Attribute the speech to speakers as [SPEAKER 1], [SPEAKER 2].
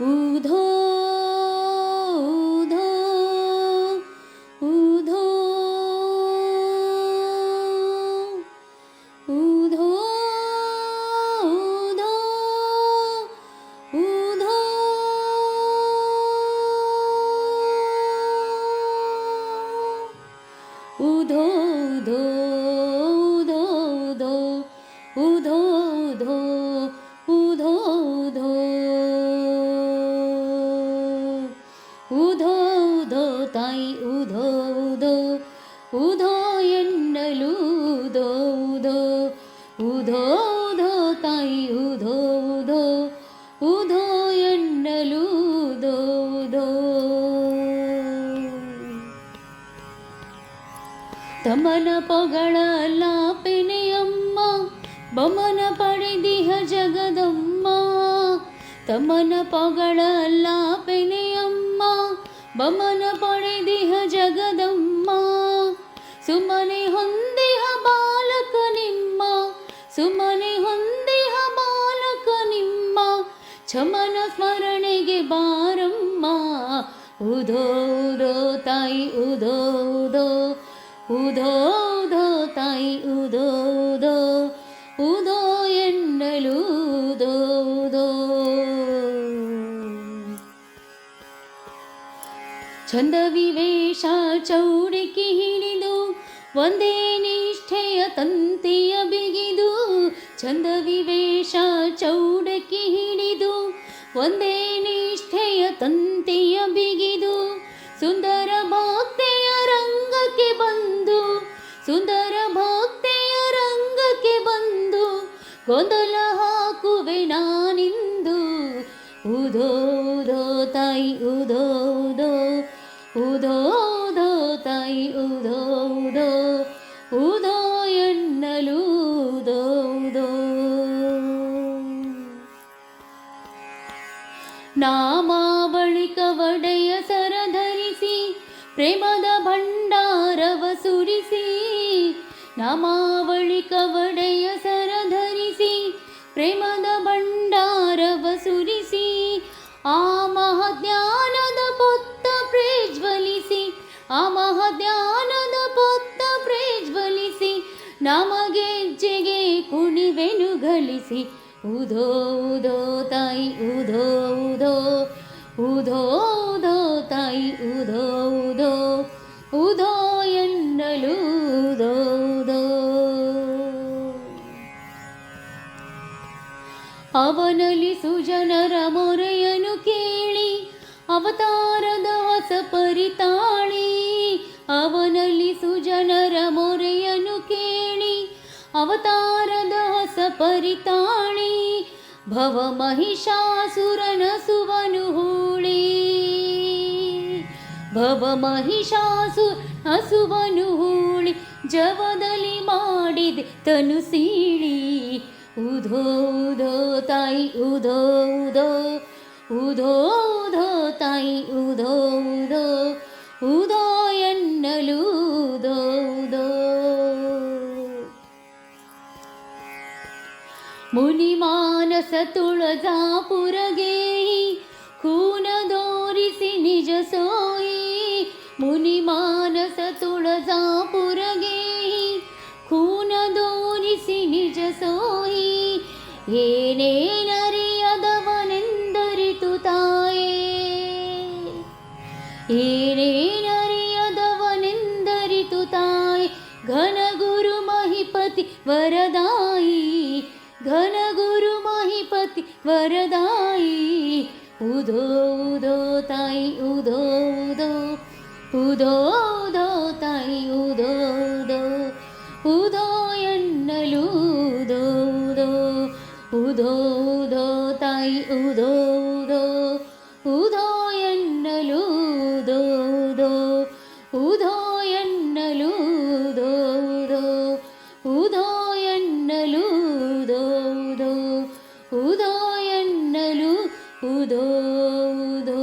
[SPEAKER 1] ಊಧೋ ಊಧೋ ಊಧೋ ಊಧೋ ಊಧೋ ಊಧೋ ಊಧೋ ಊಧೋ ಊಧೋ ಊಧೋ ಊಧೋ ಊಧೋ ತಾಯಿ ಊಧೋ ಊಧೋ ಊಧೋ ಎನ್ನಲು ಊಧೋ ಊಧೋ ಊಧೋ ಊಧೋ ತಾಯಿ ಊಧೋ ಊಧೋ ಊಧೋ ಎನ್ನಲು ಊಧೋ ಊಧೋ ತಮನ ಪೊಗಳ ಲಾಪೆನೆಯಮ್ಮ ಬಮನ ಪಡೆದಿಹ ಜಗದಮ್ಮ ತಮನ ಪೊಗಳ ಲಾಪೆನೆಯಮ್ಮ ಬಮನ ಪಡೆದಿಹ ಜಗದಮ್ಮ ಸುಮನೆ ಹೊಂದಿಹ ಬಾಲಕ ನಿಮ್ಮ ಸುಮನೆ ಹೊಂದಿಹ ಬಾಲಕ ನಿಮ್ಮ ಚಮನ ಸ್ಮರಣೆಗೆ ಬಾರಮ್ಮ ಊಧೋ ಊಧೋ ತಾಯಿ ಊಧೋ ಊಧೋ ಊಧೋ ಊಧೋ ತಾಯಿ ಊಧೋ ಊಧೋ ಊಧೋ ಎನ್ನಲು ಊಧೋ ಊಧೋ ಚಂದ ವಿವೇಶ ಚೌಡಿಕೆ ಹಿಡಿದು ಒಂದೇ ನಿಷ್ಠೆಯ ತಂತಿಯ ಬಿಗಿದು ಚಂದ ವಿವೇಶ ಚೌಡಕಿ ಹಿಡಿದು ಒಂದೇ ನಿಷ್ಠೆಯ ತಂತಿಯ ಬಿಗಿದು ಸುಂದರ ಭಕ್ತಿಯ ರಂಗಕ್ಕೆ ಬಂದು ಸುಂದರ ಭಕ್ತಿಯ ರಂಗಕ್ಕೆ ಬಂದು ಗೊಂದಲ ಹಾಕುವೆ ನಾನಿಂದು ಊಧೋ ಊಧೋ ತಾಯಿ ಊಧೋ ಊಧೋ ಊಧೋ ಊಧೋ ತಾಯಿ ಊಧೋ ಊಧೋ ಊಧೋ ಎನ್ನಲು ಊಧೋ ಊಧೋ ನಾಮಾವಳಿ ಕವಡೆಯ ಸರಧರಿಸಿ ಪ್ರೇಮದ ಭಂಡಾರವ ಸುರಿಸಿ ನಾಮಾವಳಿ ಕವಡೆಯ ಸರಧರಿಸಿ ಪ್ರೇಮದ ಭಂಡಾರವ ಸುರಿಸಿ ಆ ಮಹಾಜ್ಞಾನದ ಪೊತ್ತ ಪ್ರಜ್ವಲಿಸಿ ಆ ಮಹಾಜ್ಞಾನದ ಪೊತ್ತ ಪ್ರಜ್ವಲಿಸಿ ನಮಗೆಜ್ಜೆಗೆ ಕುಣಿವೆನು ಗಳಿಸಿ ಊಧೋ ಊಧೋ ತಾಯಿ ಊಧೋ ಊಧೋ ಊಧೋ ಊಧೋ ತಾಯಿ ಊಧೋ ಊಧೋ ಊಧೋ ಎನ್ನಲು ಊಧೋ ಊಧೋ ಅವನಲ್ಲಿ ಸುಜನರ ಮೊರೆಯನು ಕೇಳಿ ಅವತಾರದ ಹೊಸ ಪರಿತಾಳಿ ಅವನಲ್ಲಿ ಸುಜನರ ಮೊರೆಯನು ಕೇಳಿ ಅವತಾರದ ಹೊಸ ಪರಿತಾಳಿ ಭವ ಮಹಿಷಾಸುರನ ಸುವನು ಹೂಳಿ ಭವ ಮಹಿಷಾಸು ಹಸುವನು ಹೂಳಿ ಜವದಲ್ಲಿ ಮಾಡಿದೆ ತನು ಸೀಳಿ ಊಧೋ ಊಧೋ ತಾಯಿ ಊಧೋ ಊಧೋ ಊಧೋ ಊಧೋ ತಾಯಿ ಊಧೋ ಊಧೋ ಊಧೋ ಎನ್ನಲು ಊಧೋ ಊಧೋ ಮುನಿಮಾನಸ ತುಳಜಾಪುರಗೆ ಕೂನದೋರಿಸಿ ನಿಜ ಸೋಯಿ ಮುನಿಮಾನಸ ತುಳಜಾಪುರಗೆ ಕೂನದೋರಿಸಿ ನಿಜ ಸೋಯಿ ಏನೇನರಿಯದವನೆಂದರಿತು ತಾಯೇ ಏನೇನರಿಯದವನೆಂದರಿತು ತಾಯಿ ಘನಗುರು ಮಹಿಪತಿ ವರದಾಯಿ ಘನಗುರು ಮಹಿಪತಿ ವರದಾಯಿ ಊಧೋ ಊಧೋ ತಾಯಿ ಊಧೋ ಊಧೋ ಊಧೋ ಊಧೋ ತಾಯಿ ಊಧೋ ಊಧೋ ಊಧೋ ಎನ್ನಲು ಊಧೋ ಊಧೋ ಊಧೋ ಊಧೋ ತಾಯಿ ಊಧೋ ಊಧೋ ಊಧೋ ಎನ್ನಲು ಊಧೋ ಊಧೋ ಊಧೋ ಎನ್ನಲು ಊಧೋ ಊಧೋ ಊಧೋ ಎನ್ನಲು ಊಧೋ ಊಧೋ ಊಧೋ ಎನ್ನಲು ಊಧೋ ಊಧೋ